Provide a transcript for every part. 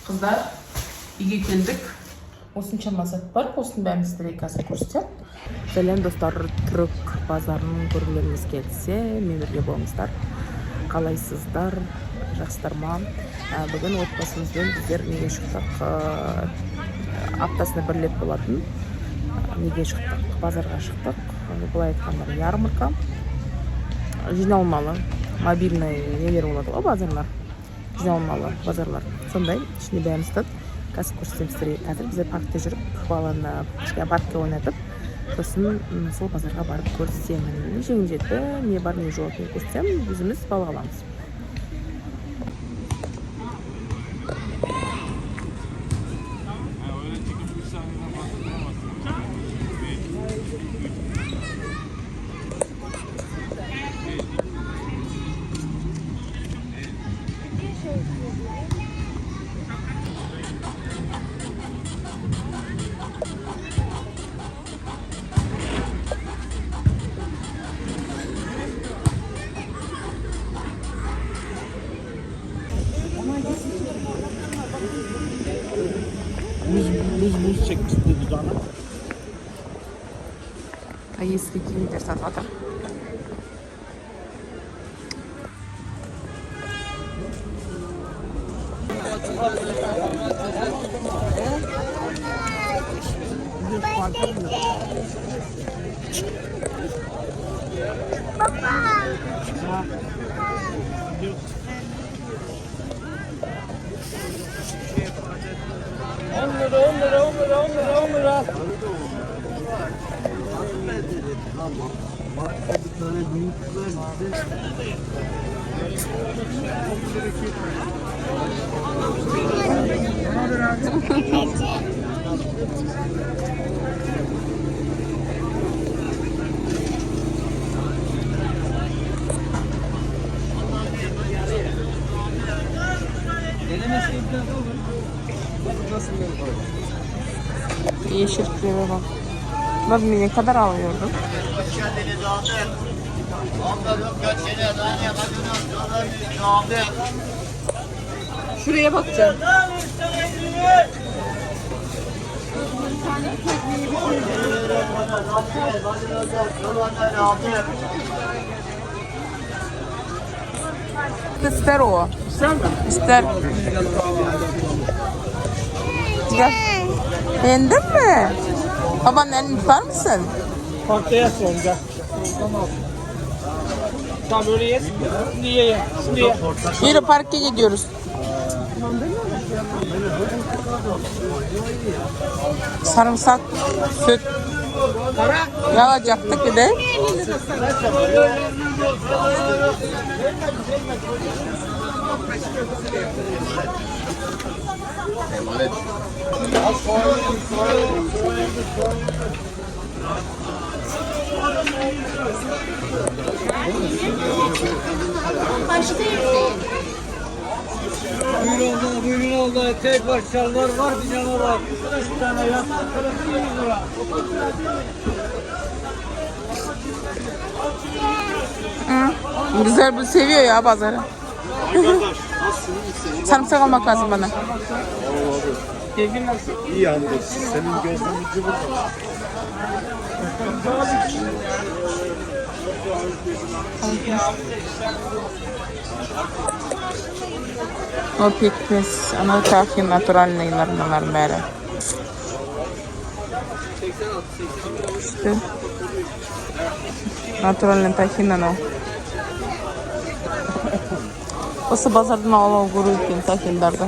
Kızlar, iyi geldik. Osынша масат бар, осының бәрін сіздерге қазір көрсетемін. Сәлем достар, түрік базарын көргілеріңіз келсе, мен бірге болыңыздар. Қалайсыздар, жақсылар ма? Бүгін отбасымызбен біздер неге шықтық? Аптасына бір рет болатын. Неге шықтық? Базарға шықтық. Былай айтқанда ярмарка. Жиналмалы, мобильный нелер болады ғой, базарлар. Жиналмалы базарлар. Сондай, ішінде бәрін ұстады. Қазір көрсетемін сіздерге. Қазір біздер паркте жүріп, баланы паркке ойнатып, сосын сол базарға барып көрсетемін. Жеңіл жетті, не бар, не жоқ екенін көрсетемін. Өзіміз балық аламыз. Muz çekmişti dudağına. Тайский киімдер сатып жатыр. Yeşil kreme bak. Bak ne kadar alıyordum. Şuraya bakacağım. İster o. İster. Gel. Beğendin mi? Babanın elini tutar mısın? Parkta yat sonra. Tamam öyle ye. Şimdi ye. Şimdi ye. Yürü parka gidiyoruz. Sarımsak, süt. Yalacaktık bir de. Buyurun oldu. Tek var, şalvar var, bir yana var. 3 tane yat. 100 lira. Güzel, bu seviyor ya pazarı. Sarımsak almak lazım bana. Keyfin nasıl? İyi hamdolsun. Senin gözlerin cıvır. O pekmez, ana tahin naturalnıylarından beri. İşte naturalny tahinden o. Осы базардан алып көру екен тахиндарды.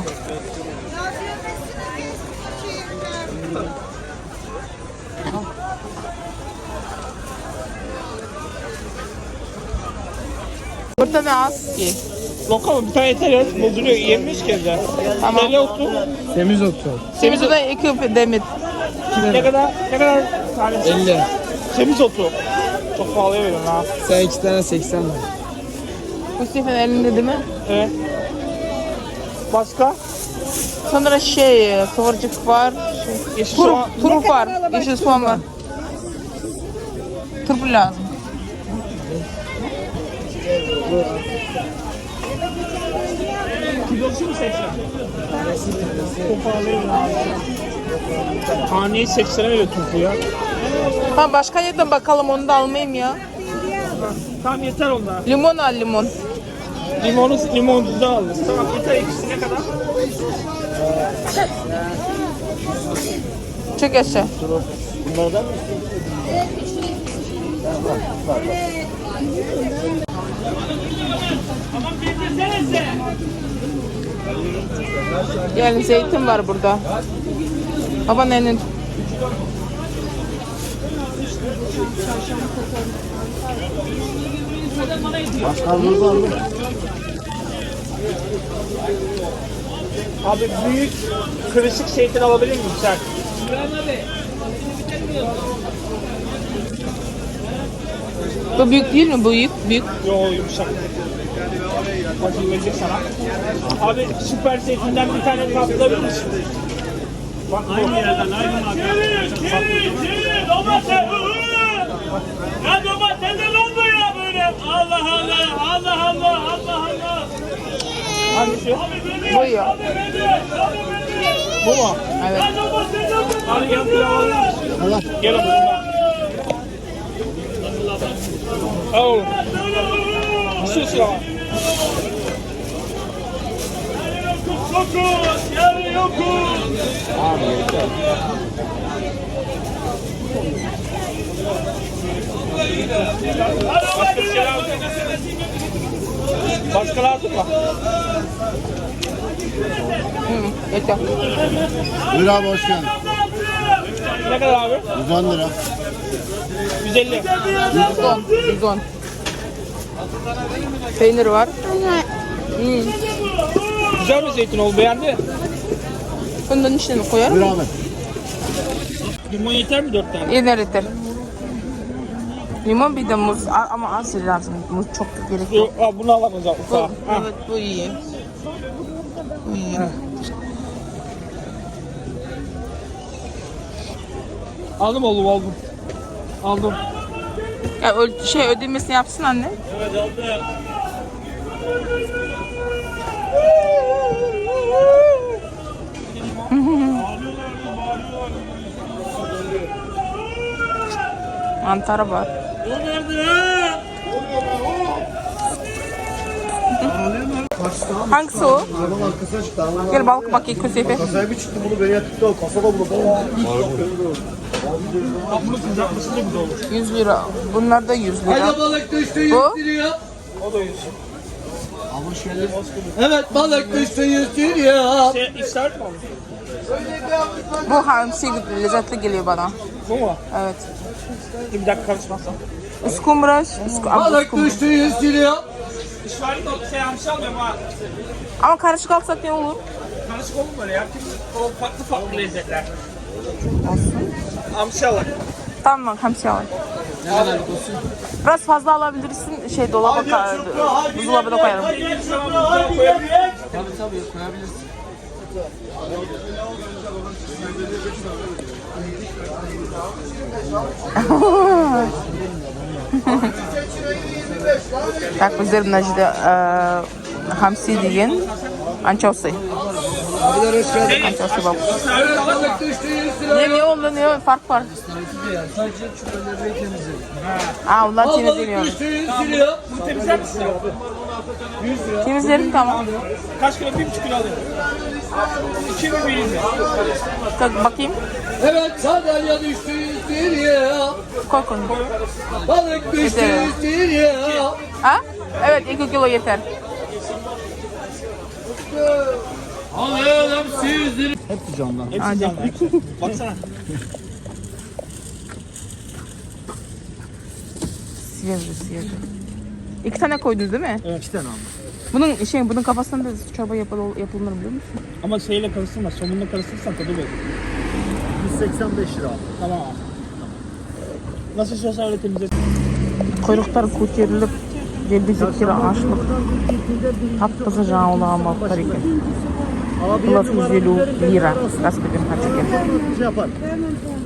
Bir tane az ki. Lokal bir tane yeter ya. Bozuluyor. Yemiş kez Tamam. Temiz otu. Temiz otu. Semizi de 2 demir. Ne kadar tanesi? 50. Temiz otu. Çok pahalıya veriyorum ha. Sen 2 tane 80 var. Mustafa'nın elinde değil mi? Evet. Başka? Sonra kıvırcık var. Yeşil Turp, soğan. turp var. Yeşil soğan var. Turp lazım. Kilosu mu 80? Taneyi 80'e veriyor turpu ya. Ha başka yerden bakalım, onu da almayayım ya. Tamam yeter onlar. Limon al, limon. Limonu da alırız. Tamam yeter, ikisi ne kadar? Çek aşağı. Bunlardan mı? Yani zeytin var burada. Baba nenin? Başkanlığınız var mı? Abi büyük kırışık zeytin alabilir miyim sen? Bu büyük değil mi? Bu büyük. Büyük. Yo yumuşak. Bakayım verecek sana. Abi süper zeytinden bir tane kaptırabilir misin? Bak aynı yerden aynı abi. Çevir, domates. Ya domates ne oldu ya böyle? Allah Allah, Allah Allah, Allah Allah. Hangisi? Bu ya. Bu mu? Evet. Ya domates ne oldu? Abi gel pilav alır mısın? Allah. Gel oğlum. Al oğlum. Sus ya. Sokuz, yarı yokuz. Başka bir şey lazım. Başka lazım mı? Hı, yeter. Buyur abi, hoş geldin. Ne kadar abi? 110 lira. 150. 110. 110. Peynir var. Güzel bir zeytin oldu, beğendi. Bundan içine koyarım. Buyur abi. Limon yeter mi 4 tane? Yeter yeter. Limon bir de muz ama az lazım. Muz çok gerek yok. Yok, bunu alamayız abi. Bu, Sağ ol. Ha. evet bu iyi. Bu iyi. Aldım oğlum, aldım. Aldım. Ya ödemesini yapsın anne. Evet aldım. Mantar var. O nerede ha? Hangisi o? Arabanın arkasına çıktı. Arabanın Gel balık bakayım Kösefe. kasaya bir çıktı, bunu beni yatıktı. O kasada bunu. Bak bunu kızartması da güzel olur. 100 lira. Bunlar da 100 lira. Balık düştü 100 Bu? liraya. O da 100. Ama şöyle. Evet balık düştü 100 liraya. İster mi aldın? Bu hamsi lezzetli geliyor bana. Bu mu? Evet. Dur bir dakika karışmazsan. Uskumruş. Balık düştü 100 liraya. İşvari de hamsi almıyorum ha. Ama karışık alsak ne olur? Karışık olur böyle ya. O farklı farklı lezzetler. Olsun. Hamsi alalım. Tamam hamsi alayım. Biraz fazla alabilirsin. Dolaba buzdolabına koyalım. Так, bizlerim Necde hamsi degan anchosi. Anchosi bak. Balık düştü 100 liraya. Ne oldu ne fark var? Sadece çukurları temizledim. Aa onlar Balık temizleniyor. düştü 100 liraya. Bunu temizler misin? Temizlerim tamam. Kaç kilo? 1,5 kilo alayım. 2 mi 1 mi? Tak, bakayım. Evet sardalya düştü 100 liraya. Koy koy. Balık düştü Yeter. 100 liraya. Ha? Evet 2 kilo yeter. Alalım 100 liraya. Hepsi candan. Hepsi canlı. Baksana. Свежий. 2 tane koydunuz değil mi? Evet. 2 tane aldım. Bunun kafasında da çorba yapılır biliyor musun? Ama şeyle karıştırma. Somunla karıştırırsan tadı verir. 185 lira aldım. Tamam abi. Nasıl istiyorsan öyle temizlesin. Kuyruklar көтеріліп geldi zikir açlık. Taptaza жаңа olamazlar ekan. Abi Bundan 150 lira. arası. Gaspet'in kaç eкен. Şey yapar.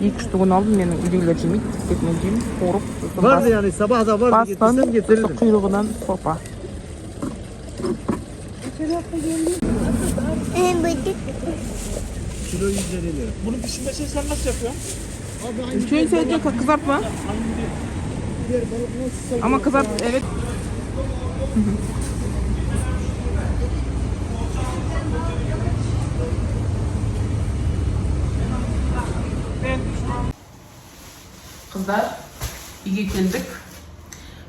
2 штугын алдым, менің үйдегілер жемейді. Тек мен жеймін, қорып. Vardı yani sabah da vardı Бастан getirsem getirirdim. құйрығынан сопа. Kilo 150 lira. Bunun pişirmesini sen nasıl yapıyorsun? Şöyle sadece kızartma. Ama kızart, evet. Қыздар, үйге келдік.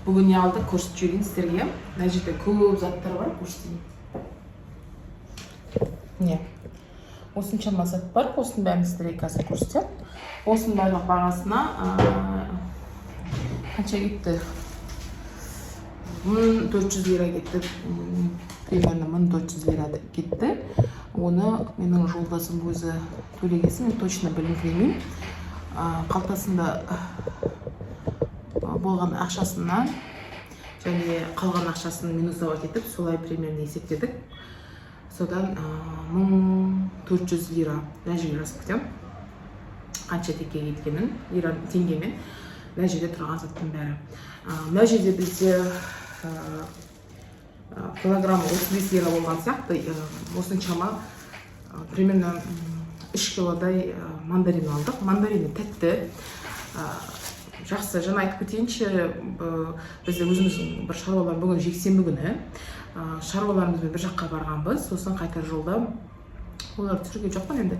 Бүгін не алдық, көрсетіп жіберейін сіздерге. Мына жерде көп заттар бар, көрсетейін. Не? Осыншама зат бар, осының бәрін сіздерге қазір көрсетемін. Осының барлық бағасына қанша кетті? 1400 лира кетті. Примерно 1400 лира кетті. Оны менің жолдасым өзі төлегесін, мен точно білмеймін. Қалтасында болған ақшасынан және қалған ақшасын минусова кетіп, солай примерно есептедік. Содан 1400 лира нәжеге жазып кетем. Қанша текке кеткенін, теңгемен нәжеде тұрған заттың бәрі. Нәжеде бізде килограмм 35 лира болған сияқты, осыншама примерно 3 килодай мандарин алдық. Мандарины тәтті, жақсы. Жаңа айтып кетейінші, біз өзіміздің бір шаруалар бүгін жексенбі күні шаруаларымызбен бір жаққа барғанбыз. Сосын қайтар жолда, олар түсірген жоқпын енді,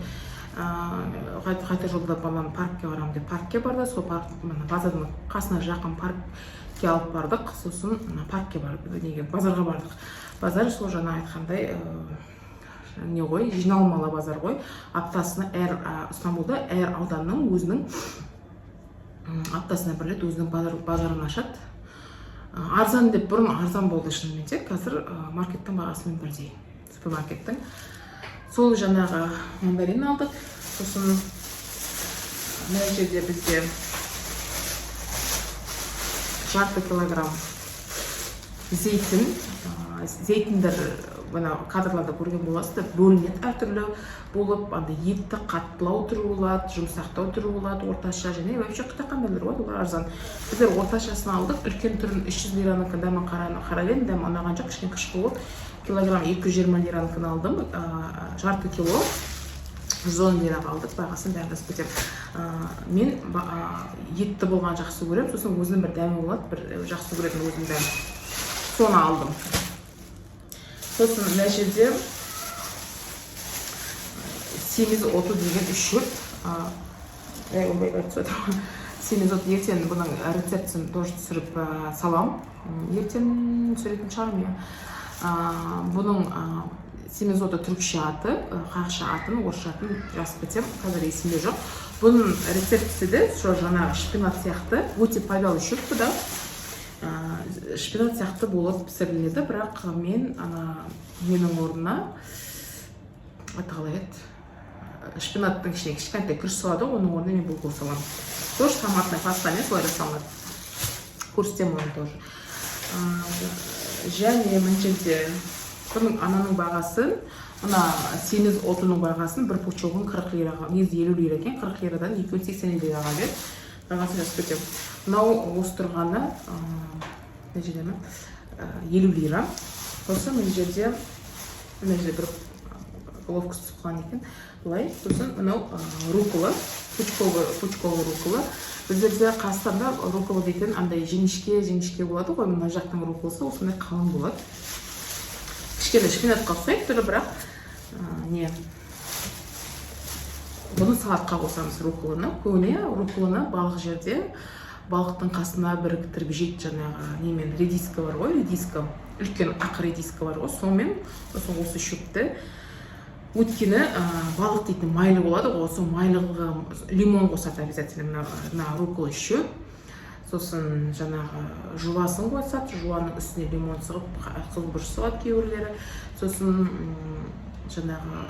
қайтар жолда балам паркке барам деп паркке барды. Сол базардың қасына жақын паркке алып бардық. Сосын паркке бардық, базарға бардық. Базар сол жаңа айтқандай не ғой, жиналмалы базар ғой. Аптасына Стамбулда әр ауданның өзінің аптасына бір рет өзінің базарын ашады. Арзан деп бұрын арзан болды шынымен де, қазір маркеттің бағасымен бірдей, супермаркеттің. Сол жаңағы мандарин алдық. Сосын мына жерде бізде жарты килограмм зейтіндер кадрларда көрген боласыздар, бөлінеді әртүрлі болып, етті қаттылау түрі болады, жұмсақтау түрі болады, орташа және вообще қандай болады, олар арзан. Біздер орташасын алдық, үлкен түрін 300 лираның дәмін қарап едім, дәмі ұнаған жоқ, кішкене қышқы болып, килограмм 220 лираның алдым, жарты кило 110 лираға алдық, бағасын бәрін көтер. Мен етті болған жақсы көрем, сосын өзінің бір дәмі болады, бір жақсы көретін өзінің дәмі. Соны алдым. Сосын мына жерде семизоты деген үш шөп. Семизот ертең бұның рецептісін тоже түсіріп салам. Ертең түсіретін шығармын. Бұның семизоты түрікше аты, қақша атын, орысша атын жазып кетсем, қазір есімде жоқ. Бұның рецептісі де жаңағы шпинат сияқты, өте пайдалы шөп бұда. Шпинат сияқты болып пісіріледі, бірақ мен менің орнына қалай еді, шпинаттың ішіне кішкентай күріш салады, оның орнына мен бұлғыл саламын. Тоже томатный пастамен солай жасалынады. Көрсетемін оны тоже. Және мына жерде бұның ананың бағасын, мына семіз отының бағасын бір пучогын 40 лираға, 50 лира екен, 40 лирадан 280 лираға бер. Бағасын жазып кетемін. Мынау осы тұрғаны 50 лира. Сосын мына жерде бір головка сұққан екен. Бұлай, сосын мынау рукола, пучковый рукола. Біздерде Қазақстанда рукола дейтін андай жеңішке болады ғой, мына жақтың руколасы осындай қалың болады. Кішкене шпинатқа ұқсайды түрі, бірақ бұны салатқа қосамыз руколаны. Көбіне руколаны балық жерде, балықтың қасына біріктіріп жейді жаңағы немен, редиска бар ғой, редиска, үлкен ақ редиска бар ғой, сонымен осы шөпті. Өткені балық дейтін майлы болады, осы майлығы лимон қосады обязательно на рукола шөп. Сосын жаңағы жуасын қосады, жуаның үстіне лимон сығып, қызылбұрыш салады кейбірлері. Сосын жаңағы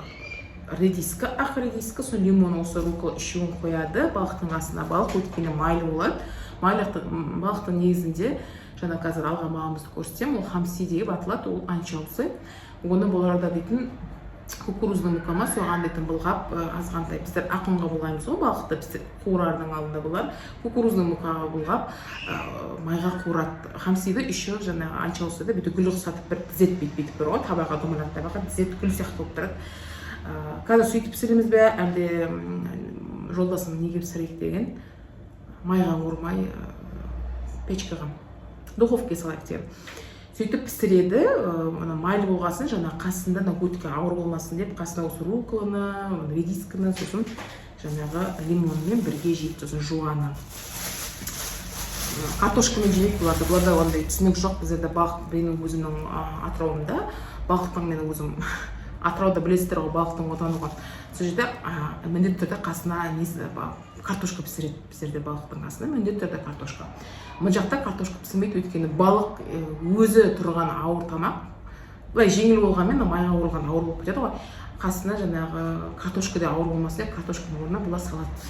редиска, ақ редиска, сосын лимон осы рукола үшеуін қояды, балықтың қасына. Балық өткені майлы болады. Балықтың негізінде жаңа қазір алған балымызды көрсетем, ол хамси деп атылады, ол анчоусы. Оны бұл арада дейтін кукурузный мукама соған дейтін былғап азғантай біздер ақынға былғаймыз ғой балықты, біздер қуырардың алдында бұлар кукурузный мукаға былғап майға қуырады. Хамсиді еще жаңағы анча болса да бүйтіп гүл ұқсатып бір тізет бүйтіп бір ғой, табаға домалап табаға тізет гүл сияқты болып тұрады. Қазір сөйтіп пісіреміз бе, әлде жолдасым неге пісірейік деген майға қуырмай печкаға духовкаға салайық деген. Сөйтіп пісіреді, майлы болғасын, жаңа қасында нагутка ауыр болмасын деп, қасына осы руколаны, редисканы, сосын жаңағы лимонмен бірге жейді, сосын жуаны. Картошкамен жейді бұларды, бұларда ондай түсінік жоқ, біздерде балық, менің өзімнің Атырауымда, балықтың менің өзім Атырауда білесіздер ғой, балықтың отаны ғой. Сол жерде міндетті түрде қасына картошка пісіреді, біздерде балықтың қасына міндетті түрде картошка. Мына жақта картошка пісірмейді, өйткені балық өзі тұрған ауыр тамақ. Былай жеңіл болғанмен майға қуырылған ауыр болып кетеді ғой. Қасына жаңағы картошка да ауыр болмасын деп, картошканың орнына бұлар салат.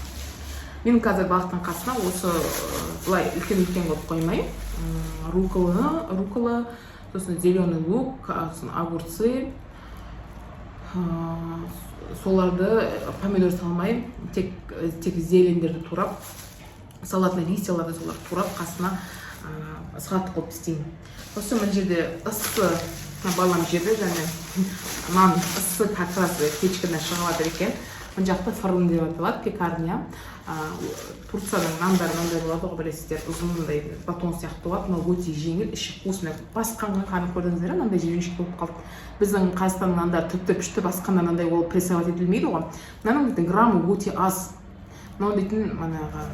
Мен қазір балықтың қасына осы былай үлкен қылып қоймай, рукола, сосын зеленый лук, огурцы, соларды помидор салмай, тек зелендерді турап, салатный листьяларды солар турап, қасына салат қылып істеймін. Осы мына жерде ыссы балам жерде және нан ыссы как раз кешкіні шығыватыр екен. Мына жақта фырын деп аталады, пекарня. Турцияның нандары мынандай болады ғой, білесіздер, ұзындай батон сияқты болады, мынау өте жеңіл, іші вкусный. Басқанға қанып көрдіңіздер, мынандай жеңішке болып қалды. Біздің Қазақстанның нандары түпті басқанда мынандай ол прессовать етілмейді ғой. Мынаның дейтін граммы өте аз. Мынау дейтін манағы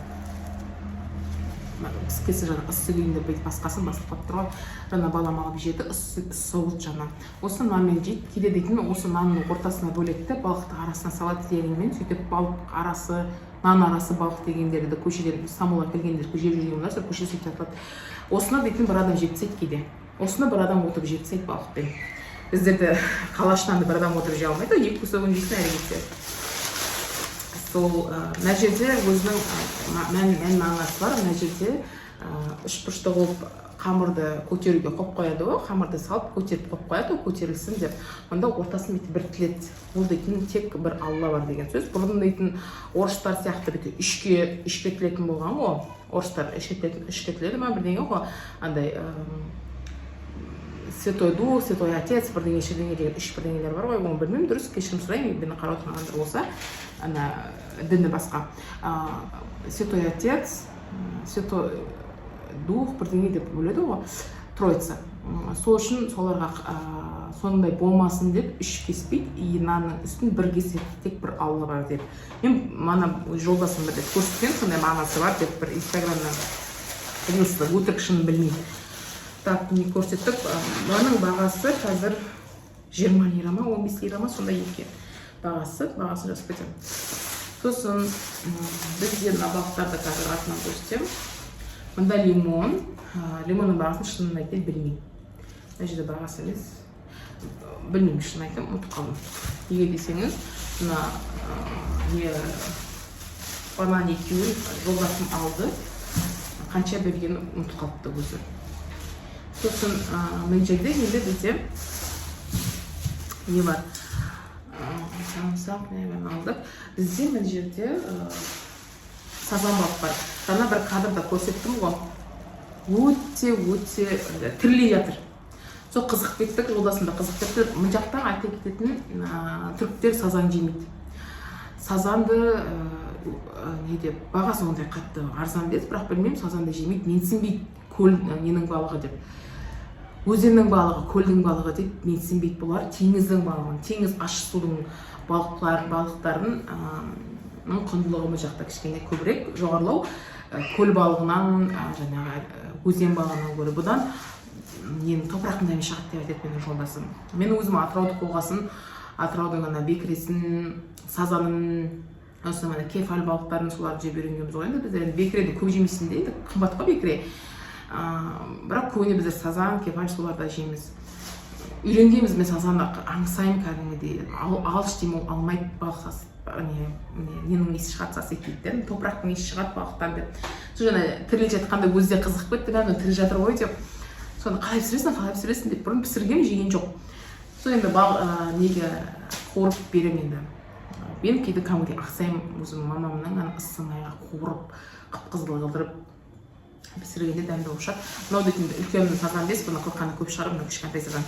піскесі жаңа ыссы күйінде бүйтіп басқасын басып қалып тұр ғой. Жаңа балам алып жеді, ыссы суыт жаңа. Осы нанмен жейді, кейде дейтін осы нанның ортасына бөлекті балықты арасына салат дегенмен, сөйтіп балық арасы, нан арасы балық дегендерді көшеден Стамбулға келгендер жеп жүргендер, сол көше сөйтіп жатады. Осыны дейтін бір адам жеп тастайды кейде. Осыны бір адам отырып жеп тастайды балықпен. Біздерде қалашынан бір адам отырып жей алмайды, екі көсегін жейсің әрі кетсе. Сол мына жерде өзінің мән-мағынасы бар. Мына жерде үшбұрышты қылып қамырды көтеруге қойып қояды ғой, қамырды салып көтеріп қойып қояды, көтерілсін деп. Онда ортасын бүйтіп бір тіледі. Ол дейтін тек бір Алла бар деген сөз. Бұрын дейтін орыстар сияқты бүйтіп үшке тілетін болған ғой. Орыстар үшке тіледі ма бірдеңе ғой. Андай Святой Дух, Святой Отец, бірдеңе деген үш бірдеңелер бар ғой. Оны білмеймін, дұрыс кешірім сұраймын, мені қарап отырғандар болса, ана діні басқа. Святой Отец, Святой Дух бірдеңе деп бөледі ғой, Троица. Сол үшін соларға сондай болмасын деп үш кеспейді, и нанның үстін бір кеседі, тек бір Алла бар деп. Мен мана жолдасым бірде көрсеткен, сондай мағынасы бар деп бір Инстаграмнан рилсті өтірік шынын білмейді. Так, не көрсеттік, бұның бағасы қазір 20 лира ма, 15 лира ма, сондай екен. Бағасы жазып кетем. Сосын бізден абақтарды қазір атынан көрсетем. Мұнда лимон, лимонның бағасын шынын айтын білмеймін. Мына жерде бағасы емес, білмеймін шынын айтын, ұмытып қалдым. Неге десеңіз, мына банан екеуін жолдасым алды, қанша бергенін ұмытып қалыпты өзі. Сосын мен жерде енді бізде не бар? Самсақ мен алдық. Бізде мен жерде сазан балық бар. Жаңа бір кадрда көрсеттім ғой. Өте тірілей жатыр. Сол қызық кеттік, жолдасында қызық кетті. Мен жақта айта кететін түріктер сазан жемейді. Сазанды бағасы ондай қатты арзан дейді, бірақ білмеймін, сазанды жемейді, менсінбейді көл ненің балығы деп. Өзеннің балығы, көлдің балығы деп менсінбейді бұлар, теңіздің балығын, теңіз ащы судың балықтарын құндылығы бұл жақта кішкене көбірек жоғарылау, көл балығынан, жаңағы өзен балығынан көрі. Бұдан топырағында шығады деп айтады менің жолдасым. Мен өзім Атырауды болғасын, Атыраудың бекіресін, сазанын, осы кефаль балықтарын соларды жеп үйренгенбіз ғой. Енді біздер бекірені көп жемейсің дейді, қымбат қой бекіре. Бірақ көбіне біздер сазан, кефаль соларда жейміз. Үйренгенбіз, мен сазанды аңсаймын кәдімгідей, алыш деймін, ол алмайды балық ненің есі шығады сасы екейді, топырақтың есі шығады балықтан деп. Сол жаңа тіріле жатқанда өзі де қызық кетті, мен тіріле жатыр ғой деп. Соны қалай пісіресің деп бұрын пісіргем, жеген жоқ. Сол енді қуырып беремін енді. Мен кейде кәдімгідей ақсаймын өзім мамамның ыссы майға қуырып қып-қызыл қылдырып пісіргенде дәмді болып шығады. Мынау дейтін үлкен сазан емес, бұны қылқаны көп шығар, мынау кішкентай сазан.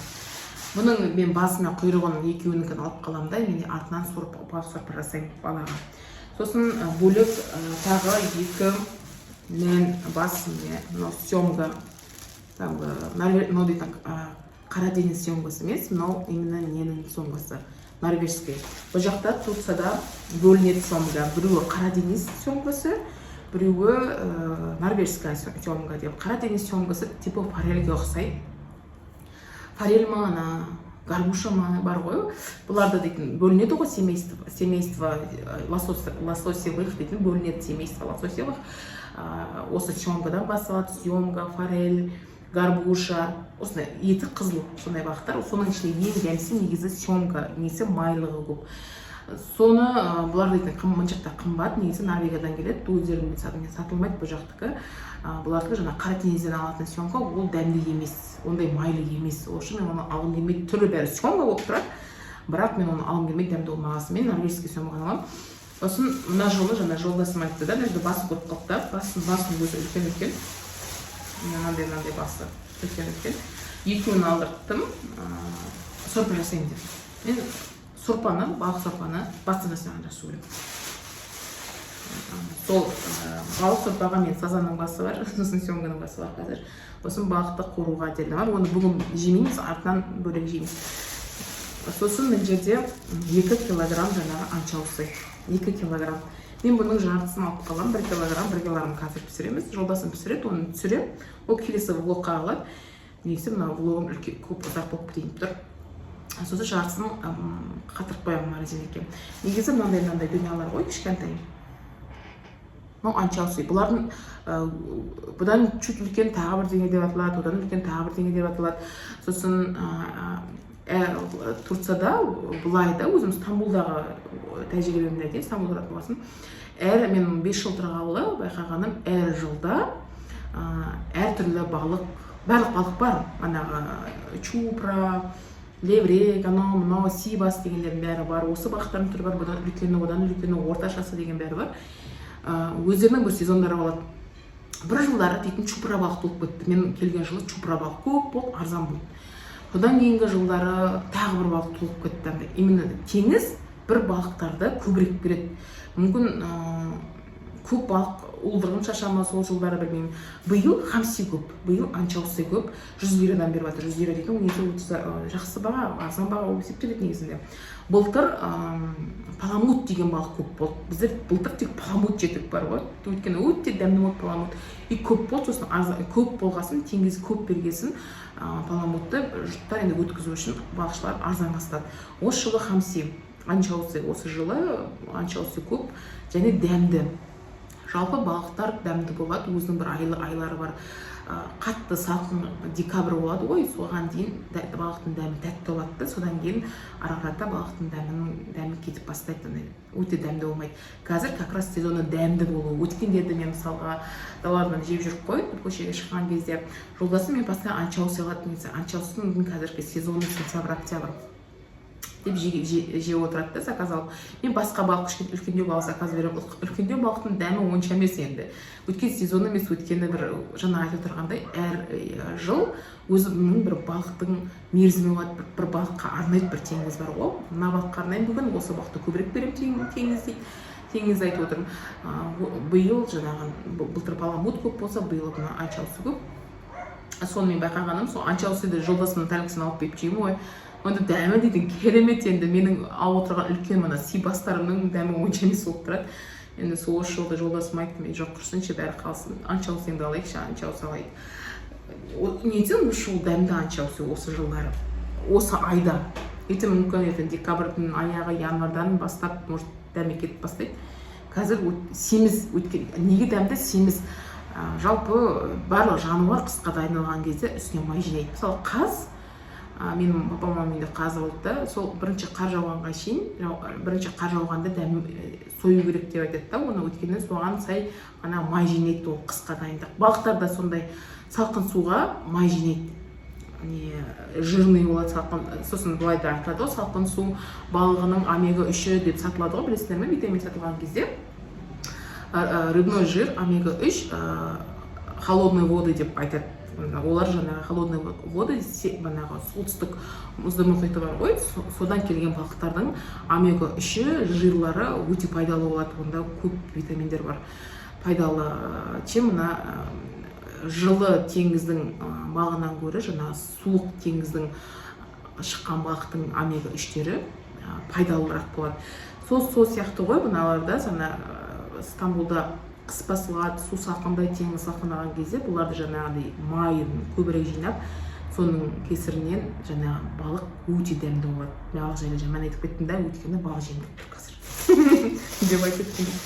Бұның мен басы мен құйрығын екеуінікін алып қаламын да, мен артынан сорпа жасаймын балаға. Сосын бөлек тағы 2 мен бас, мынау семга, мынау дейтін қара дениз семгасы емес, мынау именно ненің семгасы, норвежский. Бұл жақта Турцияда бөлінеді семга, біреуі қара дениз семгасы, біреуі норвежская семга деп. Қара дениз семгасы типа форельге ұқсайды. Форель ма, горбуша ма бар ғой. Бұларда дейтін бөлінеді ғой семейство лососевых дейтін бөлінеді семейство лососевых. Осы семгадан басталады, семга, форель, горбуша, осындай еті қызыл сондай бағыттар. Соның ішінде ең дәмсі негізі семга, несі майлығы көп. Соны бұлар дейтін мына жақта қымбат, негізі Норвегиядан келеді, өздерінің сатылмайды бұл жақтікі. Бұлардікі жаңа қара теңізден алатын семга, ол дәмді емес, ондай майлы емес. Ол үшін мен оны алғым келмейді, түрі бәрі семга болып тұрады, бірақ мен оны алғым келмейді, дәмді болмағасы. Мен норвежский семганы аламын. Сосын мына жолы жаңа жолдасым айтты да, мен басы көп қалыпты, басының өзі үлкен-үлкен. Мынандай басы үлкен-үлкен. Екеуін алдырттым, сорпа жасайын деп. Мен сорпаны, балық сорпаны бастан жасаған жақсы көремін. Сол балық сорпаға мен сазанның басы бар, сосын семганың басы бар қазір. Сосын балықты қуыруға әделі бар. Оны бүгін жемейміз, артынан бөлек жейміз. Сосын мен жерде 2 килограмм жаңағы анчоусы. 2 килограмм. Мен бұның жартысын алып қалам, 1 килограмм, 1 килограмм қазір пісіреміз. Жолдасым пісіреді, оны түсірем. Ол келесі влогқа алады. Негізі мына влогым көп ұзақ болып кетейін тұр. Сосын жартысын қатырып қоямын морозилкеге. Негізі мынандай дүниелер ғой, кішкентай. Мынау анчоусы. Бұдан чуть үлкен тағы бір деңе деп аталады, одан үлкен тағы бір деңе деп аталады. Сосын Турцияда бұлай да, өзім Стамбулдағы тәжірибемде айтайын, Стамбулда тұратын болсын. Мен 5 жыл тұрғалы байқағаным, әр жылда әр түрлі балық, барлық балық бар. Манағы чупра, леврек, мынау сибас дегендердің бәрі бар. Осы балықтардың түрі бар, бұдан үлкені, одан үлкені, орташасы деген бәрі бар. Өздерінің бір сезондары болады. Бір жылдары дейтін чупра балық толып кетті. Мен келген жылы чупра балық көп болып, арзан болды. Одан кейінгі жылдары тағы бір балық толып кетті. Именно теңіз бір балықтарды көбірек береді. Мүмкін көп балық уылдырғын шашама сол жылдары білмеймін. Биыл хамси көп, биыл анчоусы көп. 100 лирадан беріп жатыр. 100 лира дейтін негізі жақсы баға, арзан баға болып есептеледі негізінде. Былтыр паламут деген балық көп болды. Біздер былтыр тек паламут жетіп бар ғой. Өйткені өте дәмді болды паламут. И көп болды, сосын көп болғасын, теңіз көп бергесін паламутты жұрттар енді өткізу үшін балықшылар арзан бастады. Осы жылы хамси, анчоусы, осы жылы анчоусы көп және дәмді. Жалпы балықтар дәмді болады, өзінің бір айлары бар. Қатты салқын декабрь болады ғой, соған дейін балықтың дәмі тәтті болады. Содан кейін ара-қарата балықтың дәмі кетіп бастайды. Өте дәмді болмайды. Қазір как раз сезоны дәмді болу. Өткендерді мен мысалға далардан жеп жүріп қой, көшеге шыққан кезде жолдасым мен постоянно анчоусы алатын кезде, анчоусының қазіргі сезоны сентябрь-октябрь деп жеп отырады да, заказ алып. Мен басқа балық, үлкендеу балық заказ беремін. Үлкендеу балықтың дәмі онша емес енді. Өткен сезон емес, өткені бір жаңа айтып тұрғандай, әр жыл өзінің бір балықтың мерзімі болады, бір балыққа арнайды бір теңіз бар ғой. Мына балыққа арнаймын бүгін, осы балықты көбірек беремін теңіз айтып отырмын. Биыл жаңағы былтыр паламут көп болса, биыл анчоусы көп. Соны мен байқағаным, сол анчоусыды жолдасымның тәліксін алып беріп жеймін ғой. Онда дәмі дейтін керемет, енді менің алып отырған үлкен мына сибастарымның дәмі онша емес болып тұрады. Енді сол осы жолда жолдасым айтты, мен жоқ құрсыншы бәрі қалсын, анчоусыңды алайықшы, анчоус алайық. Неден ушыл дәмді анчоусы осы жылдары, осы айда. Ертең мүмкін декабрьдің аяғы, январдан бастап, может, дәмі кетіп бастайды. Қазір семіз өткен, неге дәмді семіз? Жалпы барлық жануар қысқа дайындалған кезде үстіне май жинайды. Мысалы қаз, менің папамның үйінде қазы болды да, сол бірінші қар жауғанға шейін, бірінші қар жауғанда дәмі сою керек деп айтады да, оны өткеннен соған сай май жинайды, ол қысқа дайындық. Балықтар да сондай салқын суға май жинайды. не жирный болады салқын, сосын былай да айтылады ғой, салқын су балығының омега 3 деп сатылады ғой, білесіздер ме? Витамин сатылған кезде рыбной жир, омега 3, холодные воды деп айтады. Олар жаңағы холодные воды, бағанағы солтүстік мұзды мұхиты бар ғой, содан келген балықтардың омега 3 жирлары өте пайдалы болады, онда көп витаминдер бар. Пайдалы, чем мына жылы теңіздің балығынан гөрі жаңағы суық теңіздің шыққан балықтың омега 3-тері пайдалырақ болады. Сол сияқты ғой, мыналарда жаңа Стамбулда қыс басылады, су салқындай, теңіз салқындаған кезде бұларды жаңағыдай майын көбірек жинап, соның кесірінен жаңағы балық өте дәмді болады. Балық жайлы жаман айтып кеттім да, өйткені балық жемдік тұр қазір деп айтып кеттім.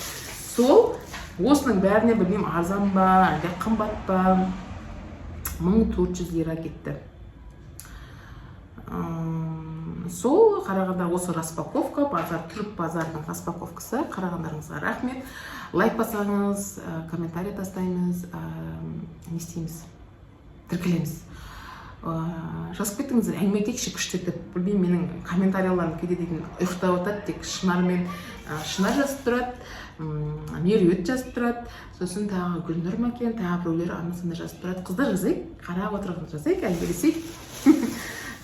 Сол осының бәріне білмеймін, арзан ба, әлде қымбат па, 1400 лира кетті. Сол қарағандар осы распаковка, түрік базарының распаковкасы. Қарағандарыңызға рахмет. Лайк басаңыз, комментарий тастаймыз, не істейміз, тіркілеміз. Жазып кеттіңіздер, әңгіме етейікші күштетіп. Білмеймін, менің комментарияларым кейде дейтін ұйықтап отырады, тек Шынармен Шынар жазып тұрады, Меруерт жазып тұрады, сосын тағы Гүлнұр Макен, тағы біреулер анда-санда жазып тұрады. Қыздар жазайық, қарап отырып жазайық, әңгімелесейік.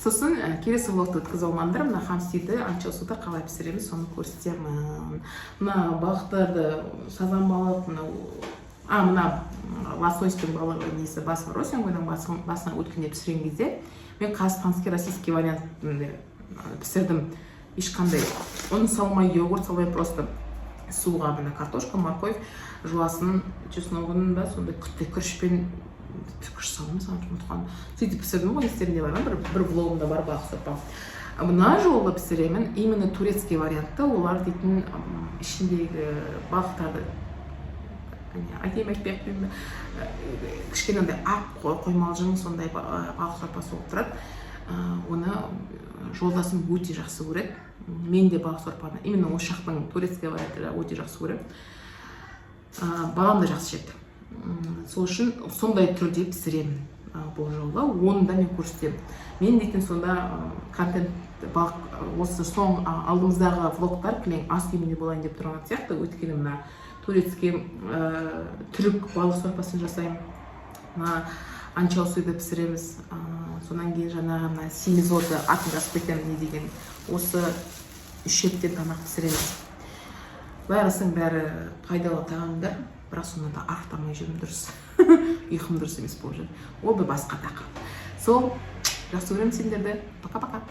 Сосын келесі влогты өткізіп алмаңдар, мына хамсиді анчоусыда қалай пісіреміз, соны көрсетемін. Мына балықтарды, сазан балық, мына лососьтың балығы несі басын, росингойдың басына өткенде пісірген кезде мен қазақстанский российский вариантында пісірдім. Ешқандай оны салмай, йогурт салмай, просто суға мына картошка, морковь, жуасын, чесногын ба, сондай күрішпен күріш саламыз, ұмытқан. Сөйтіп пісірдім ғой, естерінде бар ма? Бір влогымда бар балық сорпа. Мына жолы пісіремін, именно турецкий вариантты, олар дейтін ішіндегі балықтарды айтайым айтпайым, кішкенандай ақ қоймалжың сондай балық сорпасы болып тұрады. Оны жолдасым өте жақсы көреді. Мен де балық сорпаны, именно осы жақтың турецкий вариантты өте жақсы көреді. Балам да жақсы жеді. Сол үшін сондай түрде пісіремін бұл жолы. Оны да мен көрсетемін. Мен дейтін сонда контент осы соң алдымыздағы влогтар кілең ас үйінде болайын деп тұрған сияқты. Өйткені мына турецкий түрік балық сорпасын жасаймын. Анчоусыды пісіреміз. Сонан кейін жаңағы семизоты атын жазып кетемін не деген. Осы 3 еттен тамақ пісіреміз. Бәрісінің бәрі пайдалы тағамдар. Бірақ сонда да ақтамай жүрім дұрыс. Ұйқым дұрыс емес болып жүр. Ол бір басқа тақырып. Сол, жақсы көремін сендерді. Пока-пока.